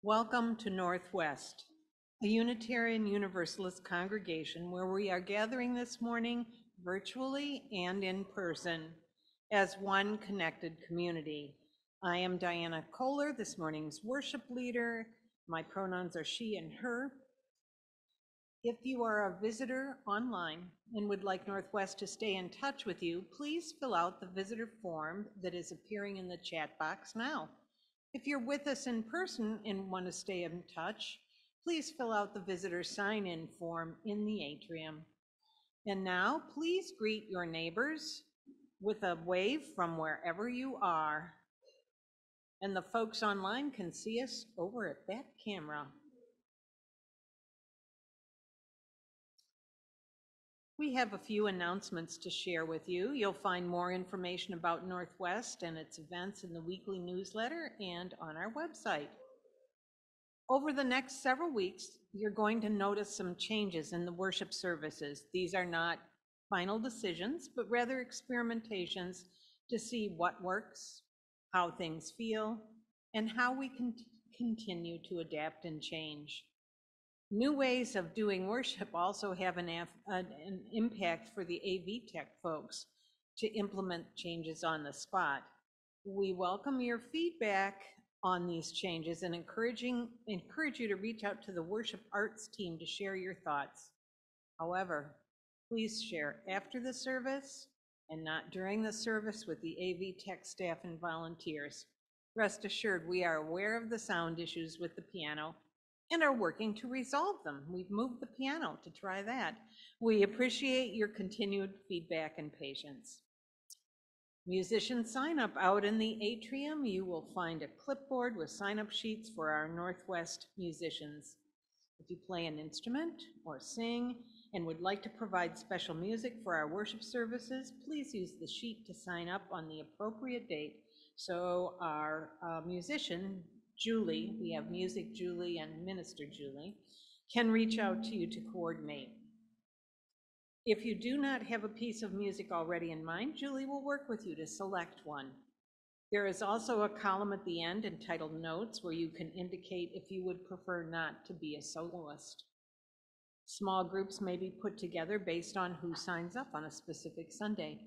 Welcome to Northwest, a Unitarian Universalist congregation where we are gathering this morning virtually and in person as one connected community. I am Diana Kohler, this morning's worship leader. My pronouns are she and her. If you are a visitor online and would like Northwest to stay in touch with you, please fill out the visitor form that is appearing in the chat box now. If you're with us in person and want to stay in touch, please fill out the visitor sign-in form in the atrium. And now, please greet your neighbors with a wave from wherever you are. And the folks online can see us over at that camera. We have a few announcements to share with you. You'll find more information about Northwest and its events in the weekly newsletter and on our website. Over the next several weeks, you're going to notice some changes in the worship services. These are not final decisions, but rather experimentations to see what works, how things feel, and how we can continue to adapt and change. New ways of doing worship also have an impact for the AV Tech folks to implement changes on the spot. We welcome your feedback on these changes and encourage you to reach out to the worship arts team to share your thoughts. However, please share after the service and not during the service with the AV Tech staff and volunteers. Rest assured, we are aware of the sound issues with the piano and are working to resolve them. We've moved the piano to try that. We appreciate your continued feedback and patience. Musician sign up out in the atrium. You will find a clipboard with sign-up sheets for our Northwest musicians. If you play an instrument or sing and would like to provide special music for our worship services, please use the sheet to sign up on the appropriate date. So our musician, Julie, we have Music Julie and Minister Julie, can reach out to you to coordinate. If you do not have a piece of music already in mind, Julie will work with you to select one. There is also a column at the end entitled Notes where you can indicate if you would prefer not to be a soloist. Small groups may be put together based on who signs up on a specific Sunday.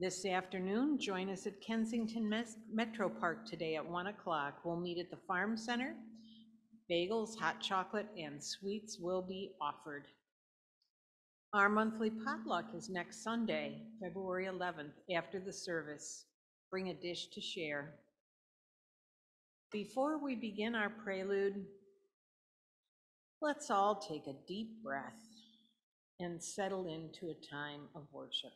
This afternoon, join us at Kensington Metro Park today at 1 o'clock. We'll meet at the Farm Center. Bagels, hot chocolate, and sweets will be offered. Our monthly potluck is next Sunday, February 11th, after the service. Bring a dish to share. Before we begin our prelude, let's all take a deep breath and settle into a time of worship.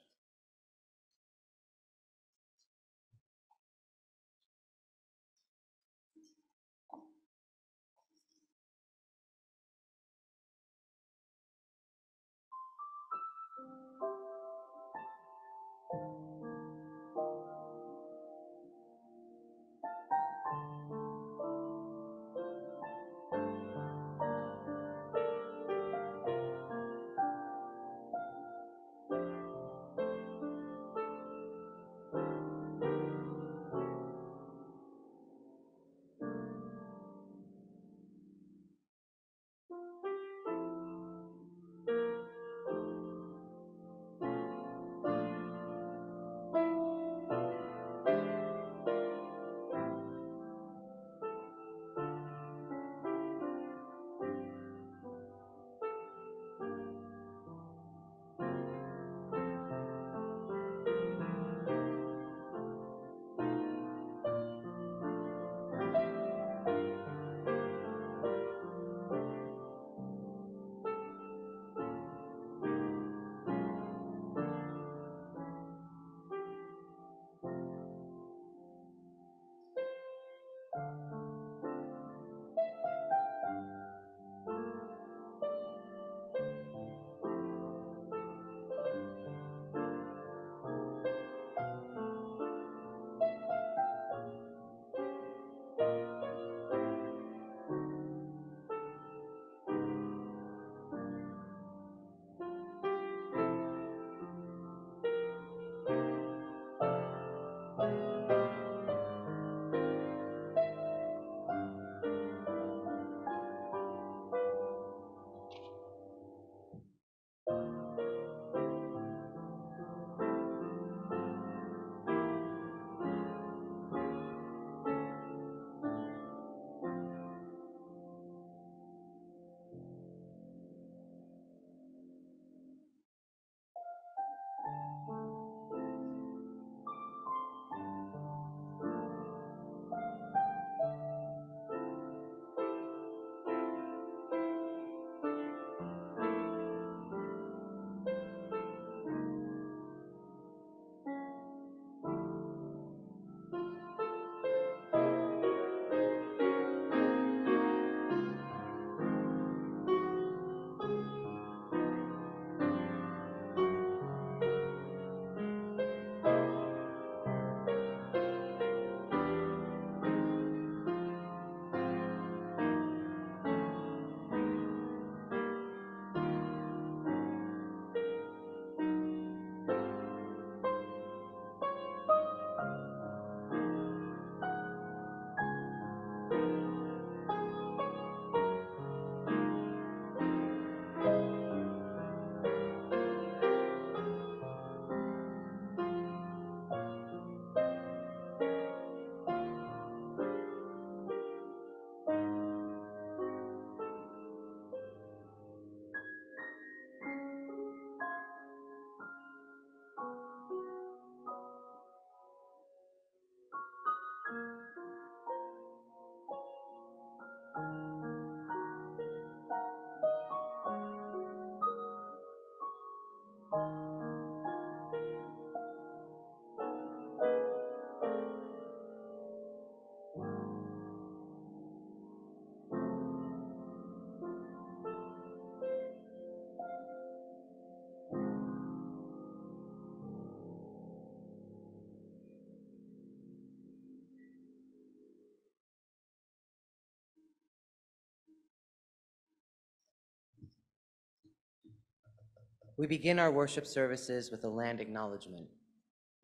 We begin our worship services with a land acknowledgement.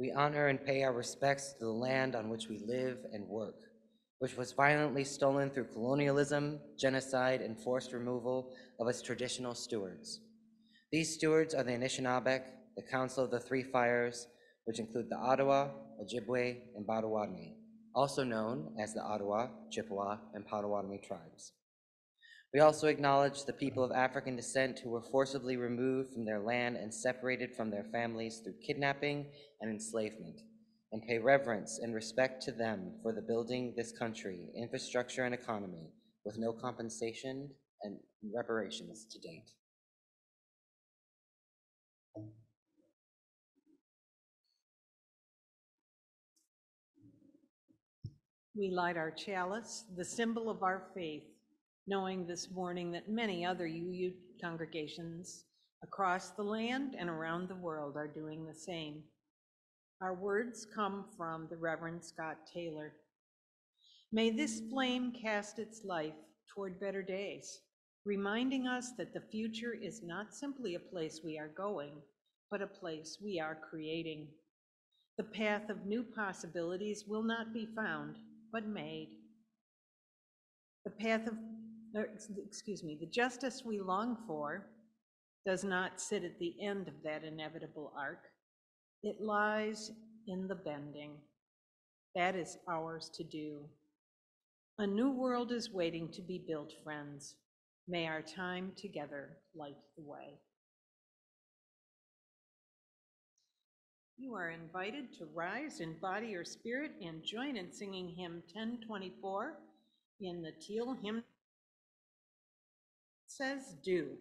We honor and pay our respects to the land on which we live and work, which was violently stolen through colonialism, genocide, and forced removal of its traditional stewards. These stewards are the Anishinaabeg, the Council of the Three Fires, which include the Ottawa, Ojibwe, and Potawatomi, also known as the Ottawa, Chippewa, and Potawatomi tribes. We also acknowledge the people of African descent who were forcibly removed from their land and separated from their families through kidnapping and enslavement, and pay reverence and respect to them for the building this country, infrastructure, and economy with no compensation and reparations to date. We light our chalice, the symbol of our faith, knowing this morning that many other UU congregations across the land and around the world are doing the same. Our words come from the Reverend Scott Taylor. May this flame cast its life toward better days, reminding us that the future is not simply a place we are going, but a place we are creating. The path of new possibilities will not be found, but made. The justice we long for does not sit at the end of that inevitable arc. It lies in the bending. That is ours to do. A new world is waiting to be built, friends. May our time together light the way. You are invited to rise in body or spirit and join in singing hymn 1024 in the Teal hymn. Says do.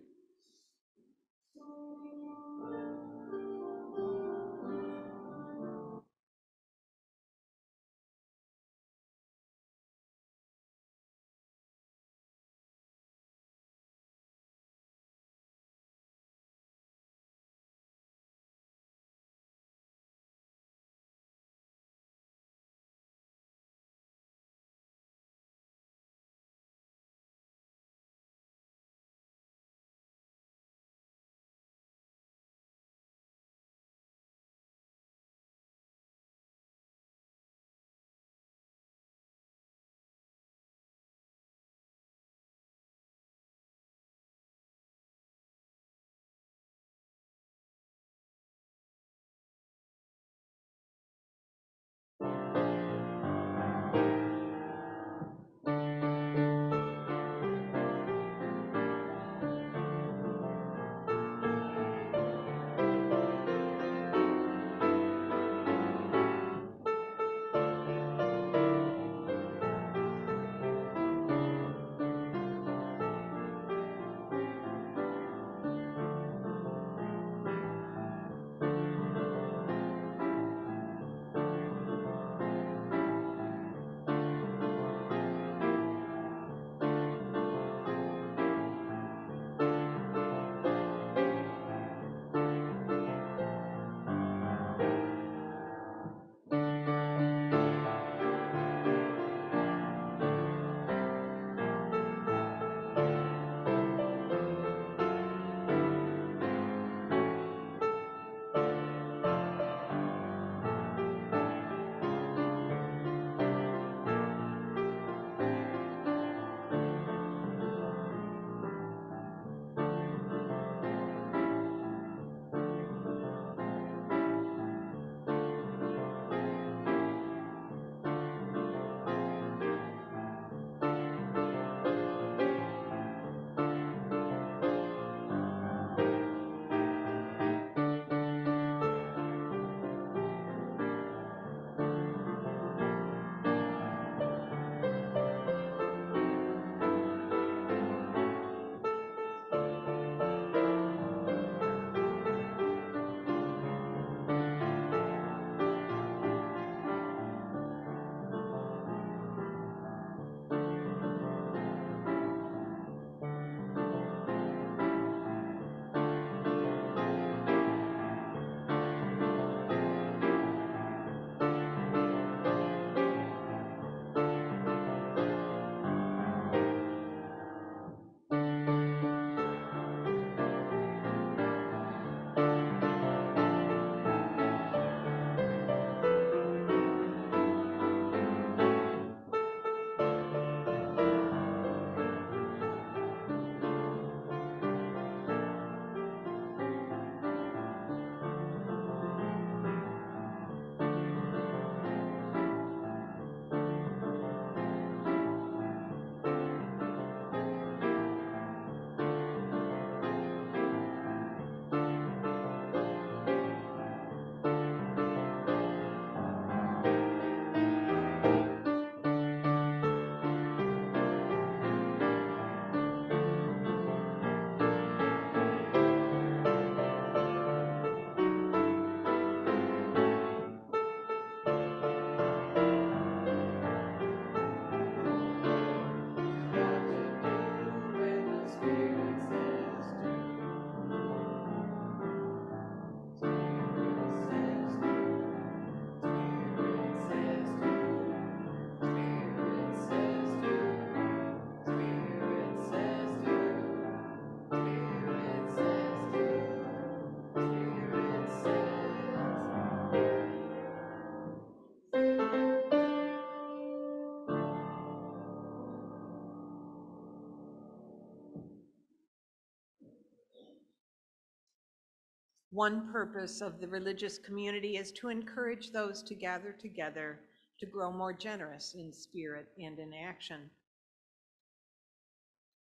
One purpose of the religious community is to encourage those to gather together to grow more generous in spirit and in action.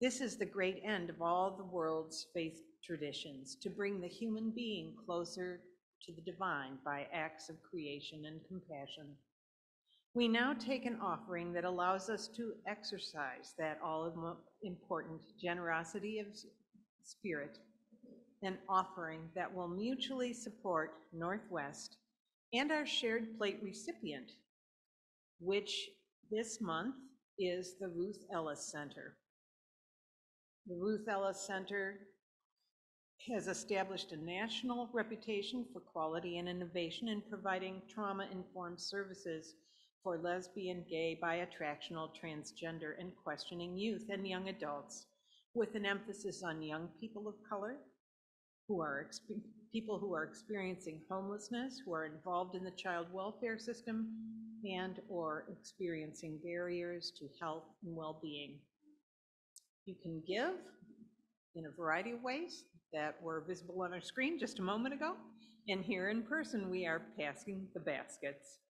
This is the great end of all the world's faith traditions, to bring the human being closer to the divine by acts of creation and compassion. We now take an offering that allows us to exercise that all-important generosity of spirit, an offering that will mutually support Northwest and our shared plate recipient, which this month is the Ruth Ellis Center. The Ruth Ellis Center has established a national reputation for quality and innovation in providing trauma-informed services for lesbian, gay, bi-attractional, transgender, and questioning youth and young adults, with an emphasis on young people of color, people who are experiencing homelessness, who are involved in the child welfare system, and or experiencing barriers to health and well-being. You can give in a variety of ways that were visible on our screen just a moment ago, and here in person we are passing the baskets.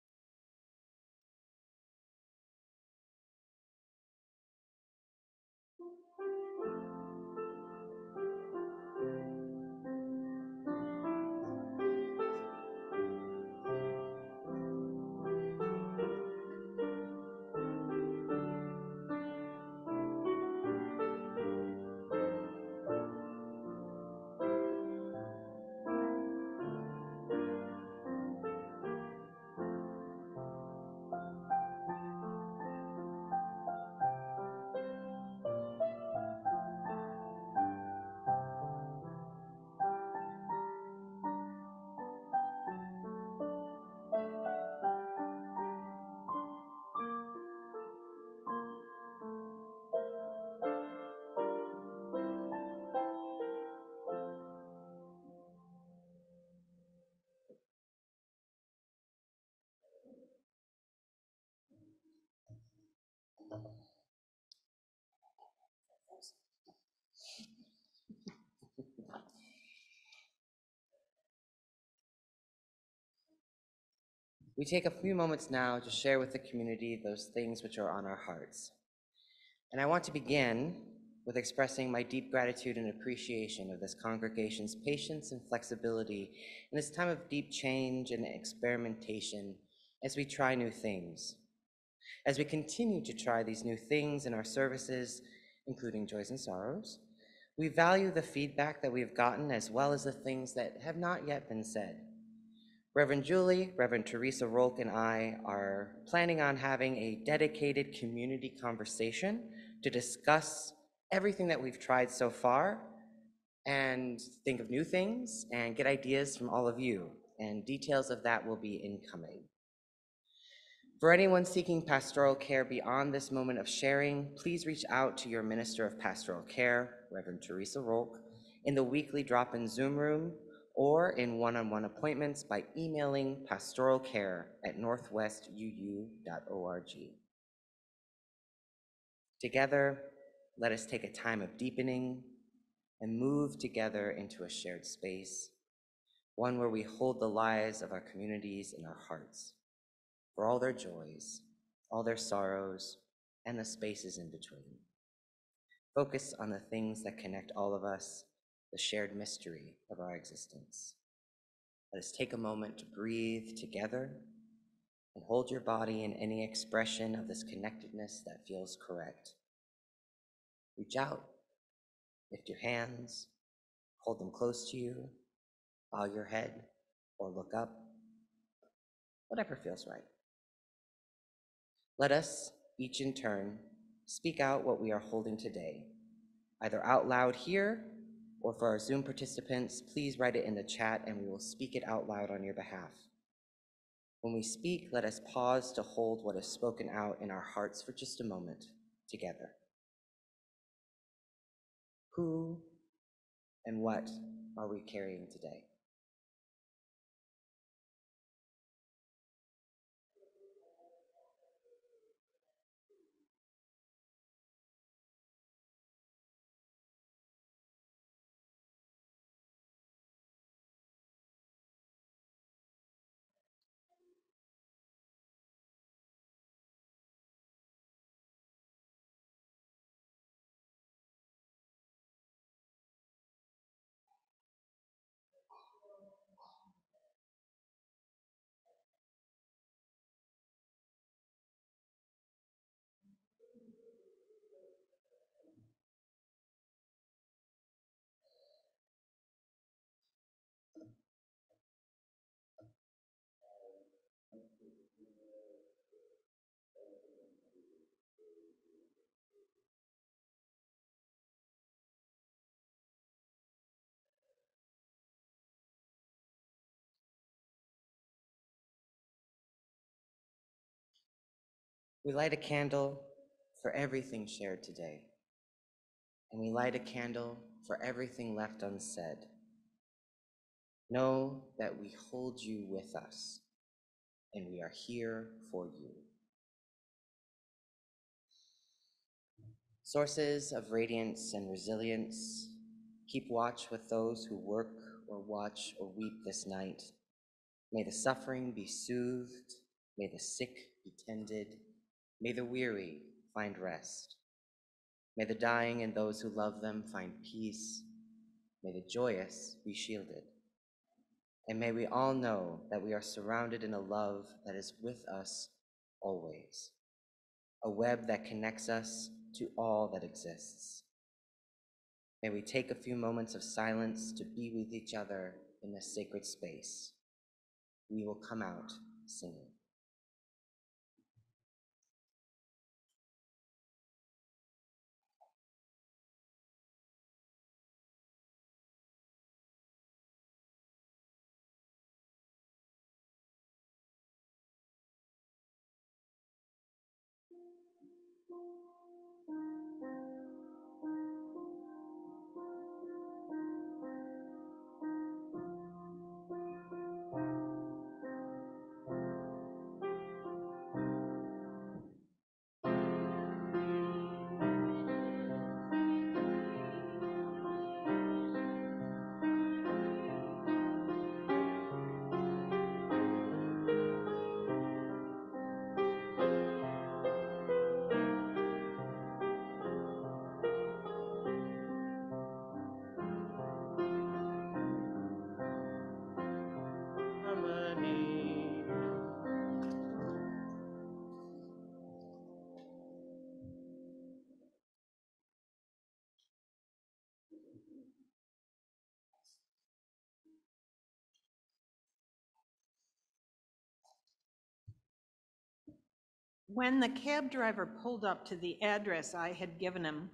We take a few moments now to share with the community those things which are on our hearts. And I want to begin with expressing my deep gratitude and appreciation of this congregation's patience and flexibility in this time of deep change and experimentation as we try new things. As we continue to try these new things in our services, including joys and sorrows, we value the feedback that we have gotten as well as the things that have not yet been said. Reverend Julie, Reverend Teresa Rolk, and I are planning on having a dedicated community conversation to discuss everything that we've tried so far and think of new things and get ideas from all of you, and details of that will be incoming. For anyone seeking pastoral care beyond this moment of sharing, please reach out to your Minister of Pastoral Care, Reverend Teresa Rolk, in the weekly drop-in Zoom room or in one-on-one appointments by emailing pastoralcare@northwestuu.org. Together, let us take a time of deepening and move together into a shared space, one where we hold the lives of our communities in our hearts, for all their joys, all their sorrows, and the spaces in between. Focus on the things that connect all of us, the shared mystery of our existence. Let us take a moment to breathe together and hold your body in any expression of this connectedness that feels correct. Reach out, lift your hands, hold them close to you, bow your head, or look up, whatever feels right. Let us, each in turn, speak out what we are holding today, either out loud here, or for our Zoom participants, please write it in the chat and we will speak it out loud on your behalf. When we speak, let us pause to hold what is spoken out in our hearts for just a moment together. Who and what are we carrying today? We light a candle for everything shared today, and we light a candle for everything left unsaid. Know that we hold you with us, and we are here for you. Sources of radiance and resilience, keep watch with those who work or watch or weep this night. May the suffering be soothed, may the sick be tended, may the weary find rest. May the dying and those who love them find peace, may the joyous be shielded. And may we all know that we are surrounded in a love that is with us always, a web that connects us to all that exists. May we take a few moments of silence to be with each other in this sacred space. We will come out singing. When the cab driver pulled up to the address I had given him,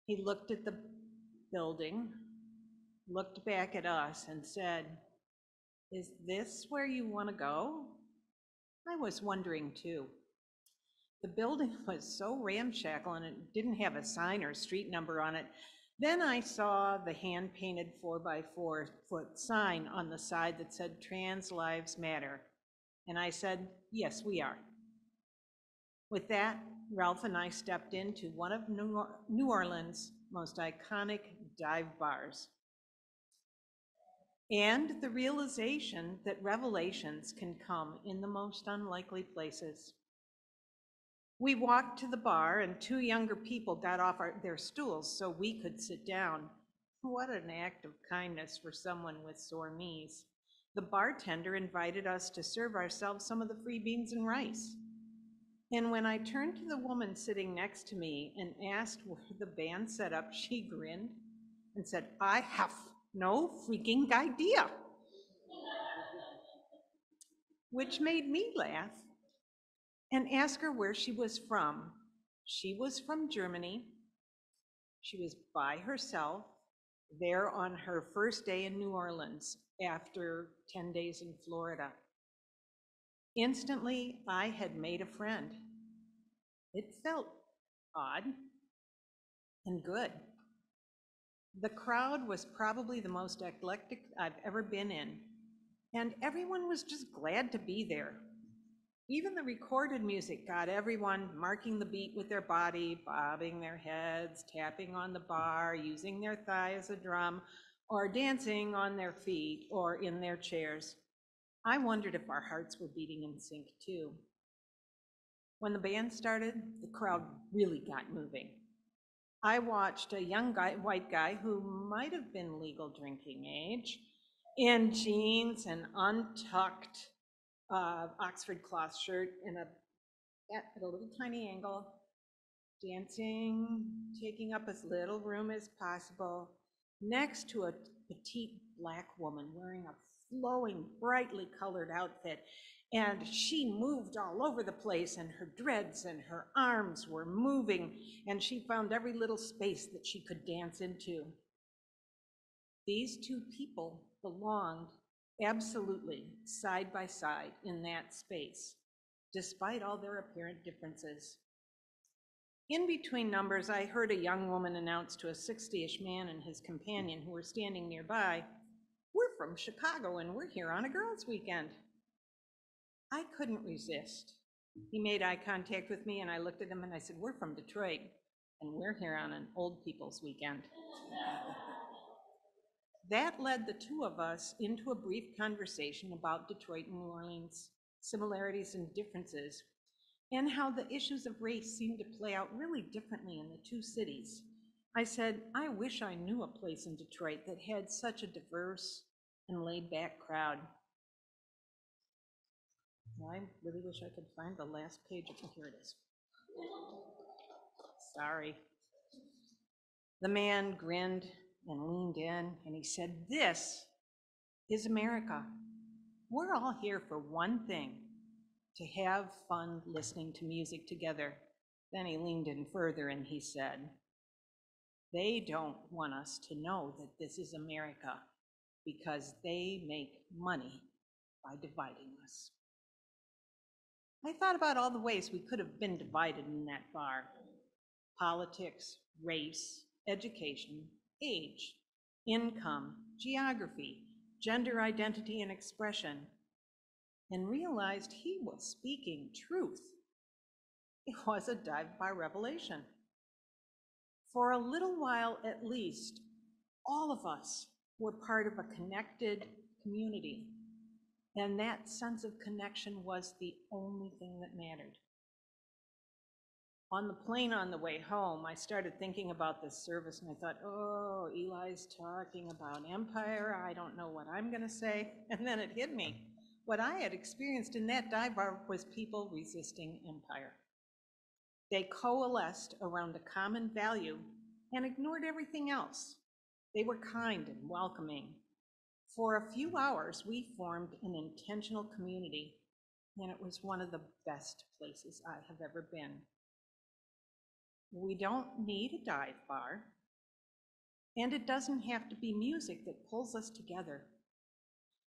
he looked at the building, looked back at us, and said, "Is this where you want to go?" I was wondering too. The building was so ramshackle and it didn't have a sign or street number on it. Then I saw the hand-painted 4x4-foot sign on the side that said "Trans Lives Matter." And I said, "Yes, we are." With that, Ralph and I stepped into one of New Orleans' most iconic dive bars. And the realization that revelations can come in the most unlikely places. We walked to the bar and two younger people got off their stools so we could sit down. What an act of kindness for someone with sore knees. The bartender invited us to serve ourselves some of the free beans and rice. And when I turned to the woman sitting next to me and asked where the band set up, she grinned and said, "I have no freaking idea." Which made me laugh and ask her where she was from. She was from Germany. She was by herself there on her first day in New Orleans after 10 days in Florida. Instantly, I had made a friend. It felt odd and good. The crowd was probably the most eclectic I've ever been in, and everyone was just glad to be there. Even the recorded music got everyone marking the beat with their body, bobbing their heads, tapping on the bar, using their thigh as a drum, or dancing on their feet or in their chairs. I wondered if our hearts were beating in sync too. When the band started, the crowd really got moving. I watched a young white guy who might have been legal drinking age, in jeans and untucked Oxford cloth shirt and at a little tiny angle, dancing, taking up as little room as possible, next to a petite Black woman wearing a flowing, brightly colored outfit. And she moved all over the place, and her dreads and her arms were moving, and she found every little space that she could dance into. These two people belonged absolutely side by side in that space, despite all their apparent differences. In between numbers, I heard a young woman announce to a 60-ish man and his companion who were standing nearby, "We're from Chicago and we're here on a girls' weekend." I couldn't resist. He made eye contact with me and I looked at him and I said, "We're from Detroit and we're here on an old people's weekend." That led the two of us into a brief conversation about Detroit and New Orleans, similarities and differences, and how the issues of race seem to play out really differently in the two cities. I said, "I wish I knew a place in Detroit that had such a diverse and laid-back crowd." Well, I really wish I could find the last page of it. Here it is. Sorry. The man grinned and leaned in, and he said, "This is America. We're all here for one thing, to have fun listening to music together." Then he leaned in further and he said, "They don't want us to know that this is America because they make money by dividing us." I thought about all the ways we could have been divided in that bar: politics, race, education, age, income, geography, gender identity and expression, and realized he was speaking truth. It was a dive bar revelation. For a little while at least, all of us were part of a connected community, and that sense of connection was the only thing that mattered. On the plane on the way home, I started thinking about this service and I thought, "Oh, Eli's talking about empire. I don't know what I'm going to say." And then it hit me. What I had experienced in that dive bar was people resisting empire. They coalesced around a common value and ignored everything else. They were kind and welcoming. For a few hours, we formed an intentional community, and it was one of the best places I have ever been. We don't need a dive bar, and it doesn't have to be music that pulls us together.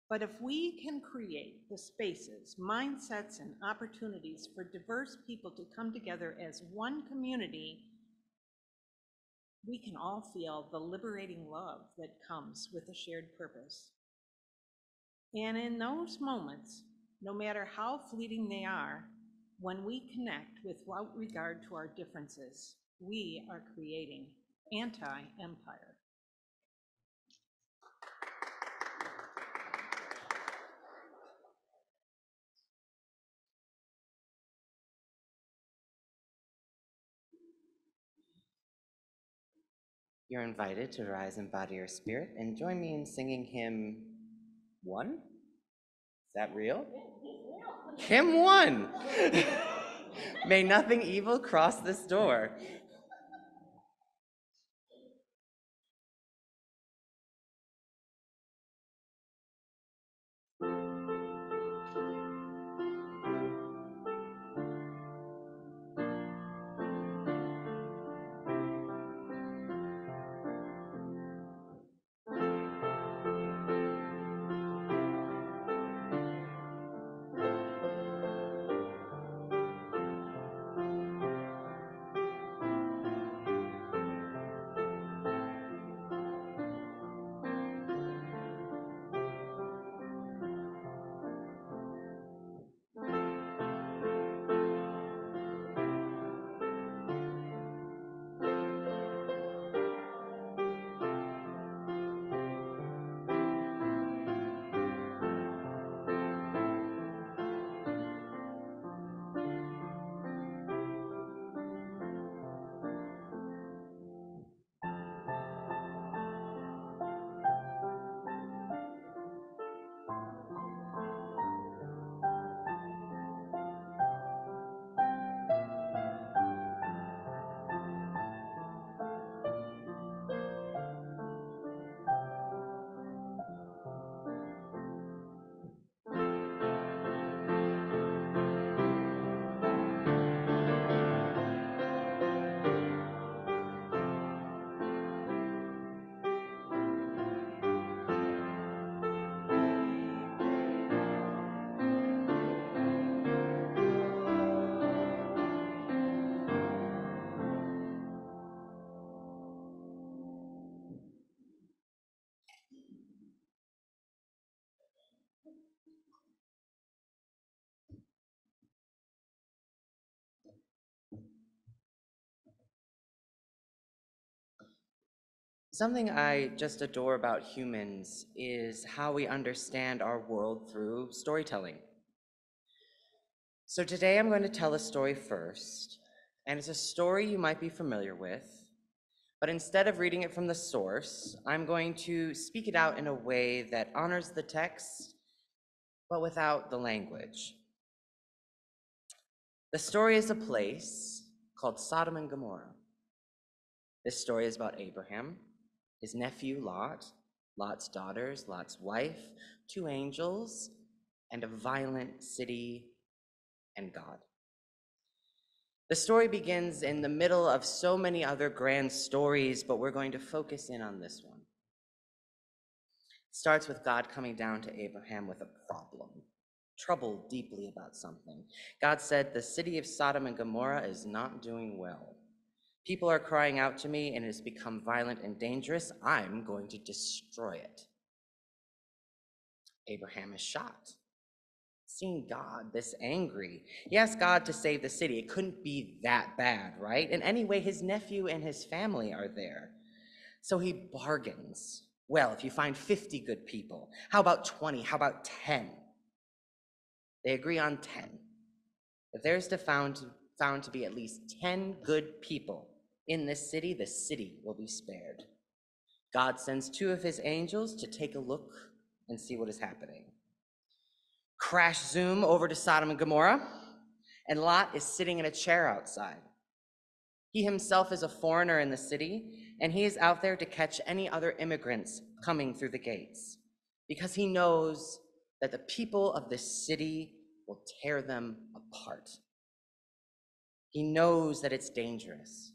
But if we can create the spaces, mindsets, and opportunities for diverse people to come together as one community, we can all feel the liberating love that comes with a shared purpose. And in those moments, no matter how fleeting they are, when we connect without regard to our differences, we are creating anti-empire. You're invited to rise and body your spirit and join me in singing hymn 1? Is that real? Hymn 1! May nothing evil cross this door. Something I just adore about humans is how we understand our world through storytelling. So today I'm going to tell a story first, and it's a story you might be familiar with, but instead of reading it from the source, I'm going to speak it out in a way that honors the text, but without the language. The story is a place called Sodom and Gomorrah. This story is about Abraham, his nephew Lot, Lot's daughters, Lot's wife, two angels, and a violent city and God. The story begins in the middle of so many other grand stories, but we're going to focus in on this one. It starts with God coming down to Abraham with a problem, troubled deeply about something. God said, "The city of Sodom and Gomorrah is not doing well. People are crying out to me, and it has become violent and dangerous. I'm going to destroy it." Abraham is shocked, seeing God this angry. He asked God to save the city. It couldn't be that bad, right? And anyway, his nephew and his family are there. So he bargains. Well, if you find 50 good people, how about 20? How about 10? They agree on 10. If there's found to be at least 10 good people in this city, the city will be spared. God sends two of his angels to take a look and see what is happening. Crash zoom over to Sodom and Gomorrah, and Lot is sitting in a chair outside. He himself is a foreigner in the city, and he is out there to catch any other immigrants coming through the gates, because he knows that the people of this city will tear them apart. He knows that it's dangerous,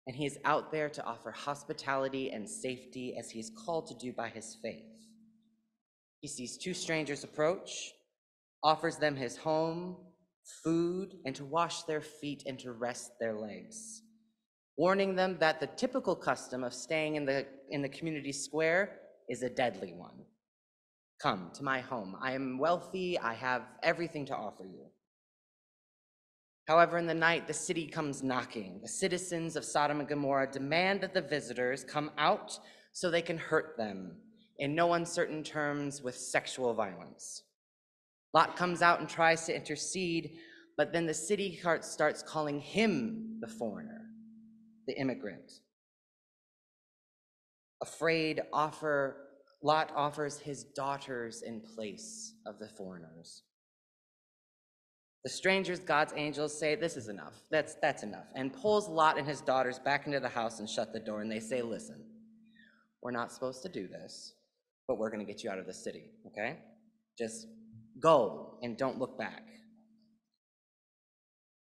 and he is out there to offer hospitality and safety as he is called to do by his faith. He sees two strangers approach, offers them his home, food, and to wash their feet and to rest their legs, warning them that the typical custom of staying in the community square is a deadly one. Come to my home. I am wealthy. I have everything to offer you. However, in the night, the city comes knocking. The citizens of Sodom and Gomorrah demand that the visitors come out so they can hurt them, in no uncertain terms, with sexual violence. Lot comes out and tries to intercede, but then the city starts calling him the foreigner, the immigrant. Afraid, Lot offers his daughters in place of the foreigners. The strangers, God's angels, say, "This is enough. That's enough," and pulls Lot and his daughters back into the house and shut the door. And they say, "Listen, we're not supposed to do this, but we're going to get you out of the city, okay? Just go and don't look back."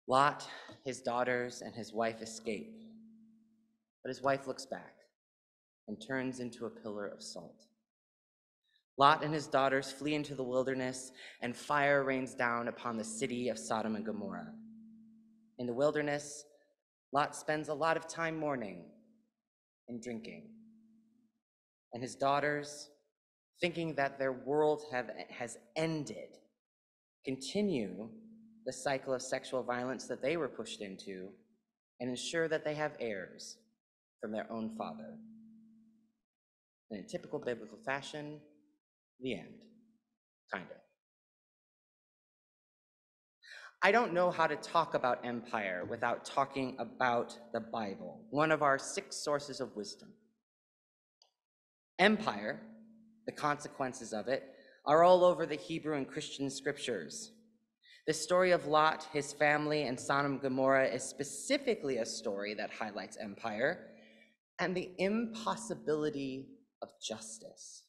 Lot, his daughters, and his wife escape, but his wife looks back and turns into a pillar of salt. Lot and his daughters flee into the wilderness, and fire rains down upon the city of Sodom and Gomorrah. In the wilderness, Lot spends a lot of time mourning and drinking, and his daughters, thinking that their world has ended, continue the cycle of sexual violence that they were pushed into and ensure that they have heirs from their own father. And in typical biblical fashion, the end, kind of. I don't know how to talk about empire without talking about the Bible, one of our 6 sources of wisdom. Empire, the consequences of it, are all over the Hebrew and Christian scriptures. The story of Lot, his family, and Sodom and Gomorrah is specifically a story that highlights empire and the impossibility of justice.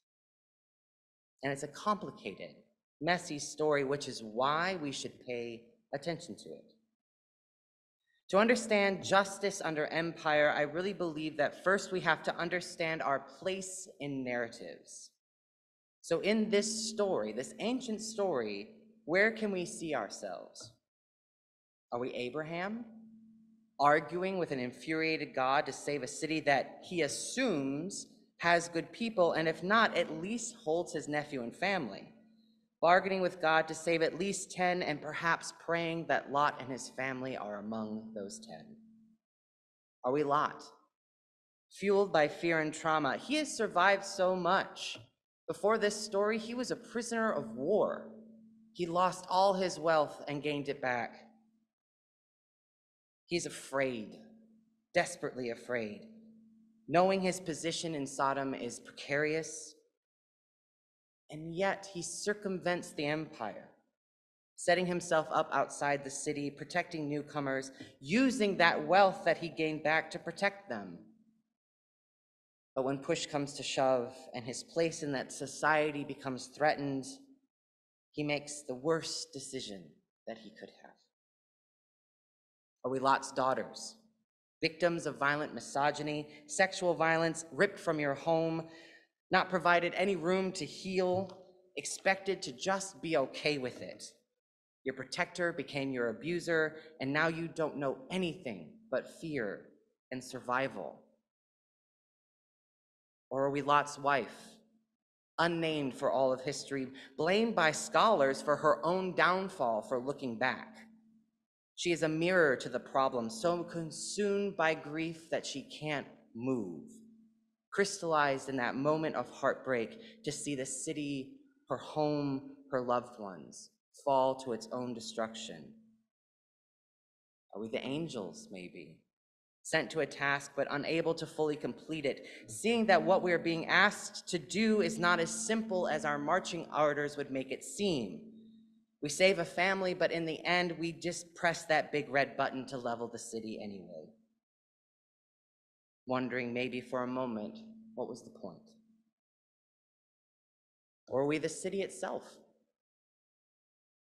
And it's a complicated, messy story, which is why we should pay attention to it. To understand justice under empire, I really believe that first we have to understand our place in narratives. So in this story, this ancient story, where can we see ourselves? Are we Abraham, arguing with an infuriated God to save a city that he assumes has good people, and if not, at least holds his nephew and family, bargaining with God to save at least 10, and perhaps praying that Lot and his family are among those 10? Are we Lot, fueled by fear and trauma. He has survived so much. Before this story, he was a prisoner of war. He lost all his wealth and gained it back. He's afraid, desperately afraid, knowing his position in Sodom is precarious, and yet he circumvents the empire, setting himself up outside the city, protecting newcomers, using that wealth that he gained back to protect them. But when push comes to shove and his place in that society becomes threatened, he makes the worst decision that he could have. Are we Lot's daughters, victims of violent misogyny, sexual violence, ripped from your home, not provided any room to heal, expected to just be okay with it? Your protector became your abuser, and now you don't know anything but fear and survival. Or are we Lot's wife, unnamed for all of history, blamed by scholars for her own downfall for looking back? She is a mirror to the problem, so consumed by grief that she can't move, crystallized in that moment of heartbreak to see the city, her home, her loved ones fall to its own destruction. Are we the angels, maybe? Sent to a task but unable to fully complete it, seeing that what we are being asked to do is not as simple as our marching orders would make it seem. We save a family, but in the end, we just press that big red button to level the city anyway. Wondering maybe for a moment, what was the point? Or are we the city itself?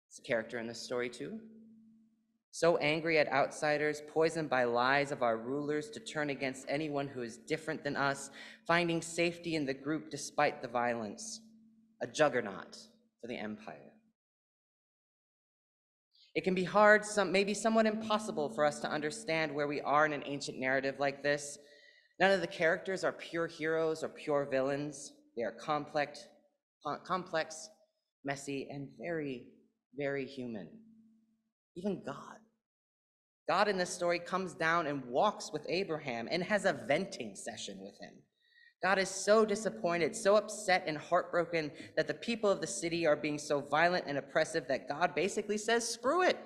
It's a character in this story too. So angry at outsiders, poisoned by lies of our rulers to turn against anyone who is different than us, finding safety in the group despite the violence. A juggernaut for the empire. It can be hard, maybe somewhat impossible for us to understand where we are in an ancient narrative like this. None of the characters are pure heroes or pure villains. They are complex, messy, and very, very human. Even God. God in this story comes down and walks with Abraham and has a venting session with him. God is so disappointed, so upset and heartbroken that the people of the city are being so violent and oppressive that God basically says, screw it.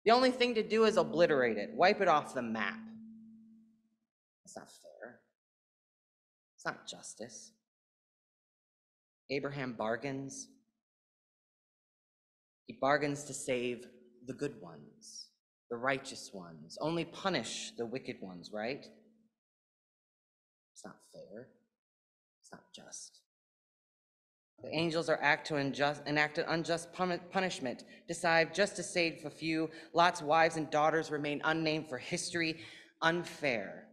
The only thing to do is obliterate it, wipe it off the map. That's not fair. It's not justice. Abraham bargains. He bargains to save the good ones, the righteous ones, only punish the wicked ones, right? It's not fair. It's not just. The angels are enacted unjust punishment, decide just to save a few. Lot's wives and daughters remain unnamed for history. Unfair,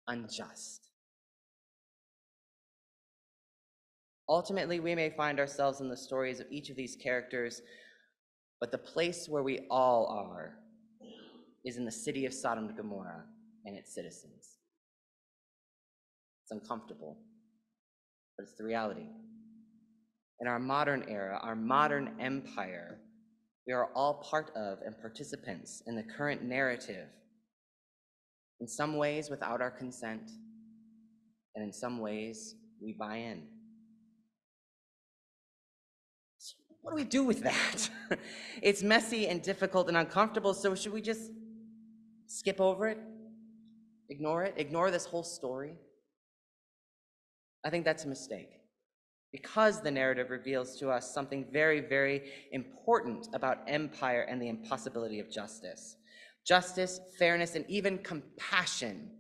unjust. Ultimately, we may find ourselves in the stories of each of these characters, but the place where we all are is in the city of Sodom and Gomorrah and its citizens. It's uncomfortable, but it's the reality. In our modern era, our modern empire, we are all part of and participants in the current narrative, in some ways without our consent, and in some ways we buy in. So what do we do with that? It's messy and difficult and uncomfortable, so should we just skip over it? Ignore this whole story? I think that's a mistake, because the narrative reveals to us something very, very important about empire and the impossibility of justice. Justice, fairness, and even compassion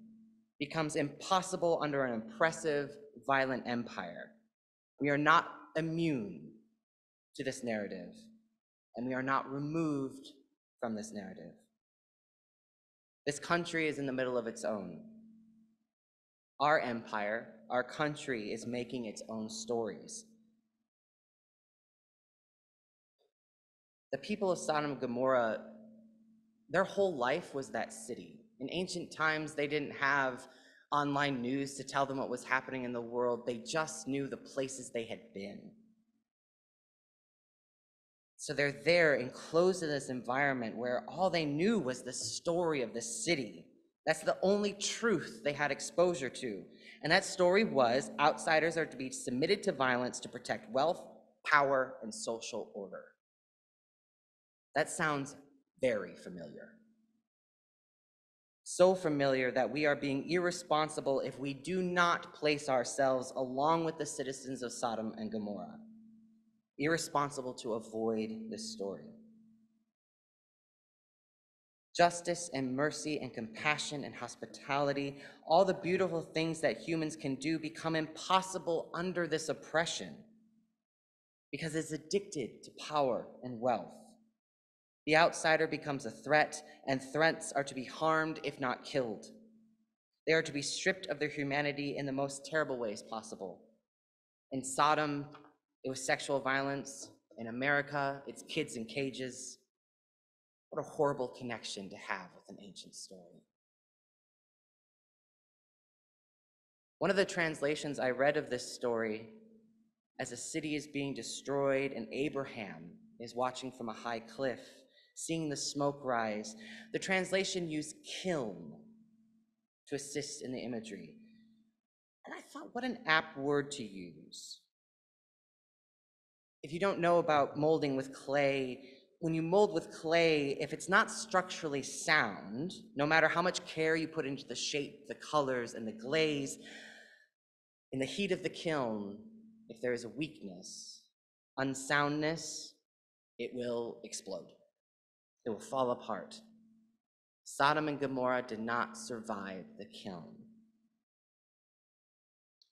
becomes impossible under an oppressive, violent empire. We are not immune to this narrative, and we are not removed from this narrative. This country is in the middle of its own. Our empire, our country, is making its own stories. The people of Sodom and Gomorrah, their whole life was that city. In ancient times, they didn't have online news to tell them what was happening in the world. They just knew the places they had been. So they're there enclosed in this environment where all they knew was the story of the city. That's the only truth they had exposure to. And that story was outsiders are to be submitted to violence to protect wealth, power, and social order. That sounds very familiar. So familiar that we are being irresponsible if we do not place ourselves along with the citizens of Sodom and Gomorrah. Irresponsible to avoid this story. Justice and mercy and compassion and hospitality, all the beautiful things that humans can do, become impossible under this oppression because it's addicted to power and wealth. The outsider becomes a threat, and threats are to be harmed if not killed. They are to be stripped of their humanity in the most terrible ways possible. In Sodom, it was sexual violence. In America, it's kids in cages. What a horrible connection to have with an ancient story. One of the translations I read of this story, as a city is being destroyed and Abraham is watching from a high cliff, seeing the smoke rise, the translation used kiln to assist in the imagery. And I thought, what an apt word to use. If you don't know about molding with clay, when you mold with clay, if it's not structurally sound, no matter how much care you put into the shape, the colors, and the glaze, in the heat of the kiln, if there is a weakness, unsoundness, it will explode. It will fall apart. Sodom and Gomorrah did not survive the kiln.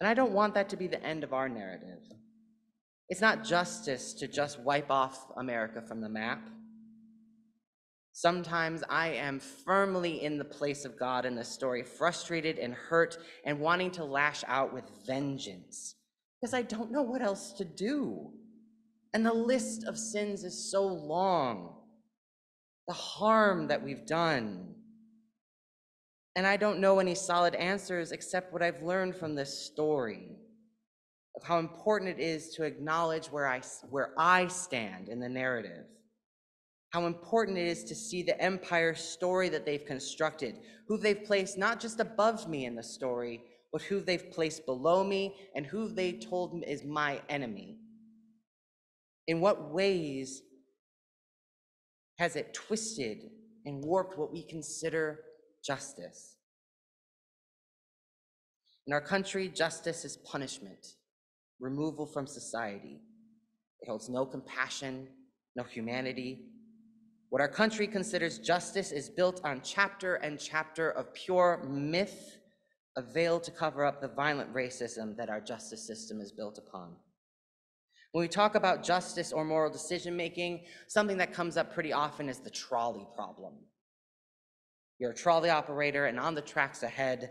And I don't want that to be the end of our narrative. It's not justice to just wipe off America from the map. Sometimes I am firmly in the place of God in this story, frustrated and hurt and wanting to lash out with vengeance because I don't know what else to do. And the list of sins is so long, the harm that we've done. And I don't know any solid answers except what I've learned from this story of how important it is to acknowledge where I stand in the narrative. How important it is to see the empire story that they've constructed, who they've placed not just above me in the story, but who they've placed below me and who they told me is my enemy. In what ways has it twisted and warped what we consider justice? In our country, justice is punishment, removal from society. It holds no compassion, no humanity. What our country considers justice is built on chapter and chapter of pure myth, a veil to cover up the violent racism that our justice system is built upon. When we talk about justice or moral decision-making, something that comes up pretty often is the trolley problem. You're a trolley operator, and on the tracks ahead,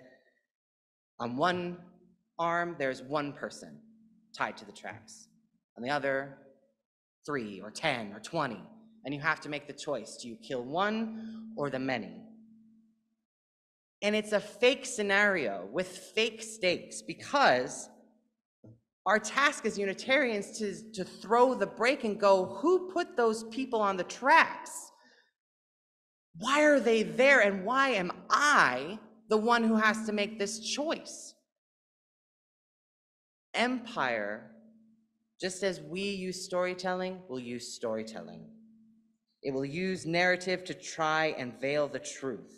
on one arm, there's one person tied to the tracks. On the other, 3 or 10 or 20. And you have to make the choice. Do you kill one or the many? And it's a fake scenario with fake stakes because our task as Unitarians is to throw the brake and go, who put those people on the tracks? Why are they there? And why am I the one who has to make this choice? Empire, just as we use storytelling, will use storytelling. It will use narrative to try and veil the truth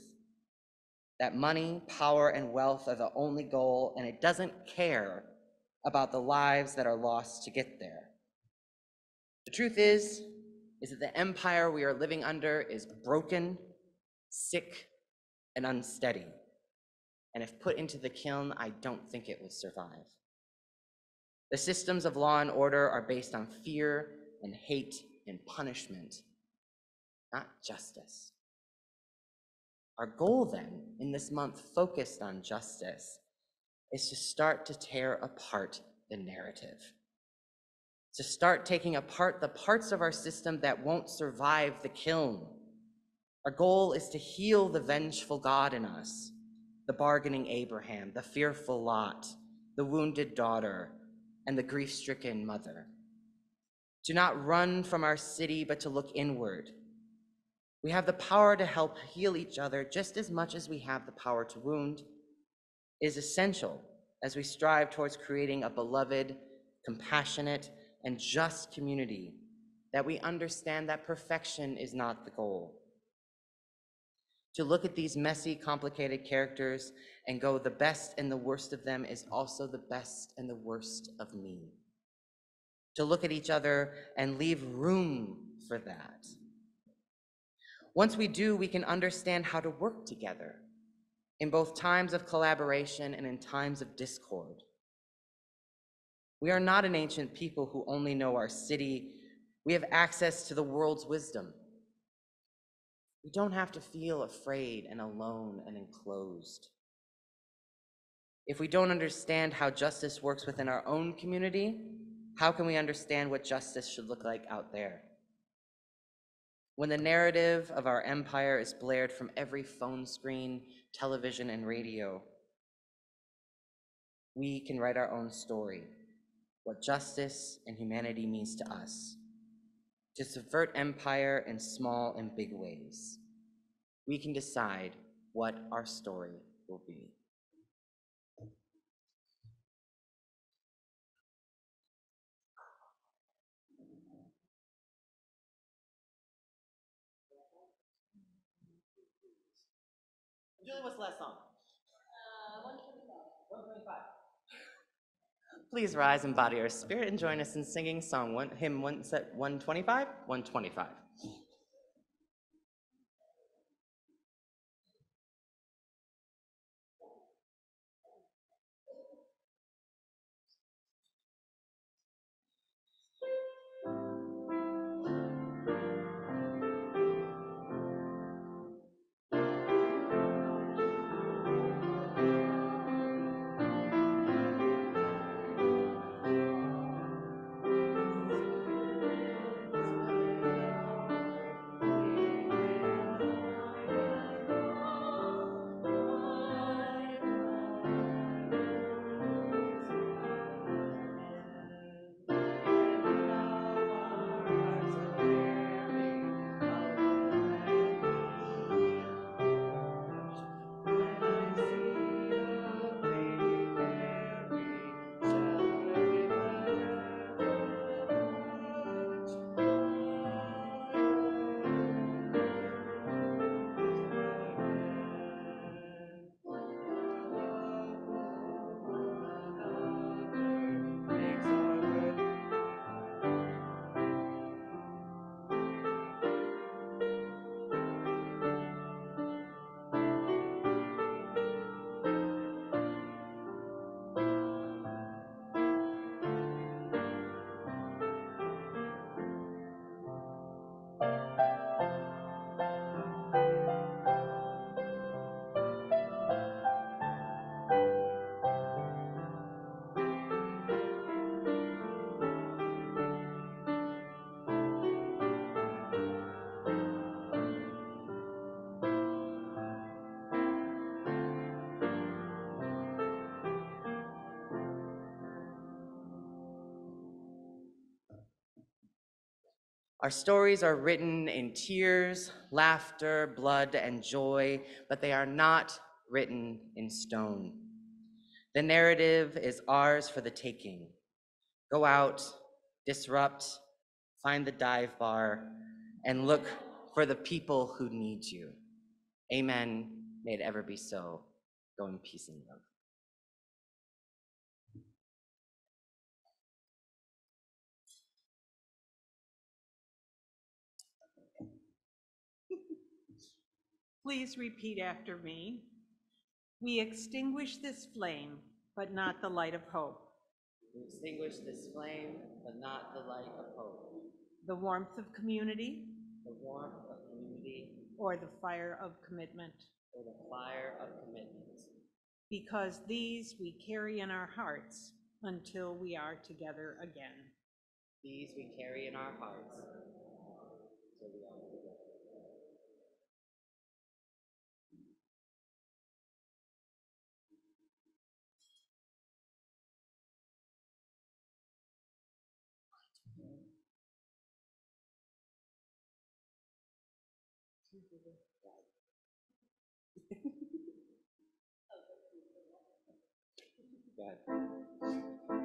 that money, power, and wealth are the only goal, and it doesn't care about the lives that are lost to get there. The truth is that the empire we are living under is broken, sick, and unsteady. And if put into the kiln, I don't think it would survive. The systems of law and order are based on fear and hate and punishment, not justice. Our goal then, in this month focused on justice, is to start to tear apart the narrative. To start taking apart the parts of our system that won't survive the kiln. Our goal is to heal the vengeful God in us, the bargaining Abraham, the fearful Lot, the wounded daughter, and the grief-stricken mother. To not run from our city, but to look inward. We have the power to help heal each other just as much as we have the power to wound. It is essential as we strive towards creating a beloved, compassionate, and just community that we understand that perfection is not the goal. To look at these messy, complicated characters and go, the best and the worst of them is also the best and the worst of me. To look at each other and leave room for that. Once we do, we can understand how to work together in both times of collaboration and in times of discord. We are not an ancient people who only know our city. We have access to the world's wisdom. We don't have to feel afraid and alone and enclosed. If we don't understand how justice works within our own community, how can we understand what justice should look like out there? When the narrative of our empire is blared from every phone screen, television, and radio, we can write our own story, what justice and humanity means to us, to subvert empire in small and big ways. We can decide what our story will be. Julie, what's the last song? 125. Please rise, embody our spirit, and join us in singing hymn 125? 125. Our stories are written in tears, laughter, blood, and joy, but they are not written in stone. The narrative is ours for the taking. Go out, disrupt, find the dive bar, and look for the people who need you. Amen. May it ever be so. Go in peace and love. Please repeat after me. We extinguish this flame, but not the light of hope. We extinguish this flame, but not the light of hope. The warmth of community, The warmth of community, or the fire of commitment. or the fire of commitment. Because these we carry in our hearts until we are together again. These we carry in our hearts until we are together. Go ahead.